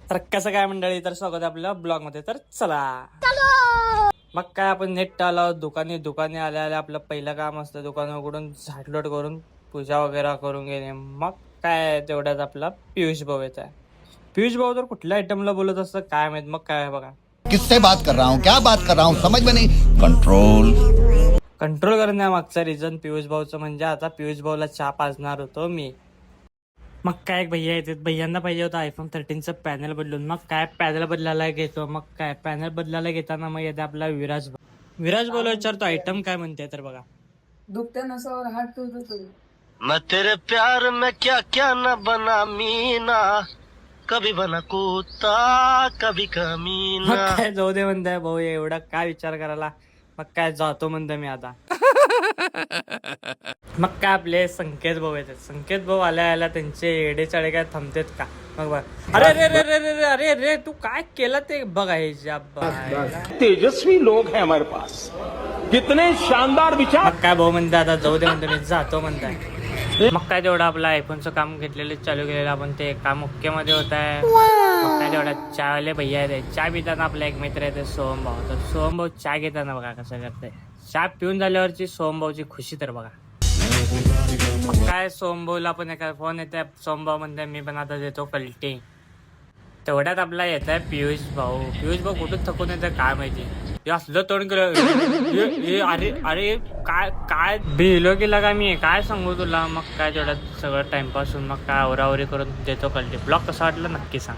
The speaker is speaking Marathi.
तर कसं काय मंडळी, तर स्वागत आहे आपल्या ब्लॉग मध्ये. तर चला मग काय, आपण नेट आलो दुकाने आल्या आपलं पहिलं काम असतं दुकान उघडून झाडलोट करून पूजा वगैरे करून घेणे. मग काय तेवढ्यात आपला पियुष भाऊ येत आहे. पियुष भाऊ तर कुठल्या आयटमला बोलत असतं काय माहित. मग काय बघा, किससे बात कर रहा हूँ, क्या बात कर रहा हूँ, समझ में नहीं. कंट्रोल. कंट्रोल करण्यामागचा रिझन पियुष भाऊचं म्हणजे आता पियुष भाऊला चहा पाजणार होतो मी. मग काय एक भैया येतात, भैयांना पाहिजे होता iPhone 13चं पॅनल बदलून. मग काय पॅनल बदलायला घेतो. मग काय पॅनल बदलायला घेताना मग येते आपला विराज भाऊ. विराज भाऊला विचारतो आयटम काय म्हणते. तर बघा, दुखत्या नसावर हात ठेवतो. मैं तेरे प्यार में क्या क्या न बना मीना, कभी बना कुत्ता कभी मग कमीना. काय जाऊ दे म्हणताय भाऊ, एवढा काय विचार करायला. मग काय जातो म्हणतो मी आता. मग काय आपले संकेत भाऊ येतात. संकेत भाऊ आल्या त्यांचे एडे चाळे काय थांबतेत का. मग बघ, अरे रे रे रे रे रे अरे रे तू काय केलं ते बघायच्या. तेजस्वी लोग हैं हमारे पास, कितने शानदार विचार. मग काय भाऊ म्हणते आता जाऊ दे म्हणतो मी जातो म्हणताय. मग काय तेवढं आपलं आयफोनचं काम घेतलेलं चालू केलेलं आपण, ते काम ओके मध्ये होत आहे. मग काय तेवढा चहावाले भैया येते. चहा पिताना आपला एक मित्र येते सोहम भाऊ. तर सोहम भाऊ चहा घेताना बघा कसं करते. चहा पिऊन झाल्यावरची सोहम भाऊची खुशी तर बघा. मग काय सोहम भाऊला पण एका फोन येते. सोहम भाऊ म्हणते मी पण आता देतो कल्टी. तेवढ्यात आपला येत आहे पियुष भाऊ. पियुष भाऊ कुठून थकून येतं काय माहिती. हे असलं तोंड केलं. अरे अरे काय काय भिलो की लागा मी काय सांगू तुला. मग काय तेवढ्यात सगळं टाइमपास होऊन मग काय आवरावरी करून देतो कल्टी. ब्लॉग कसा वाटलं नक्की सांग.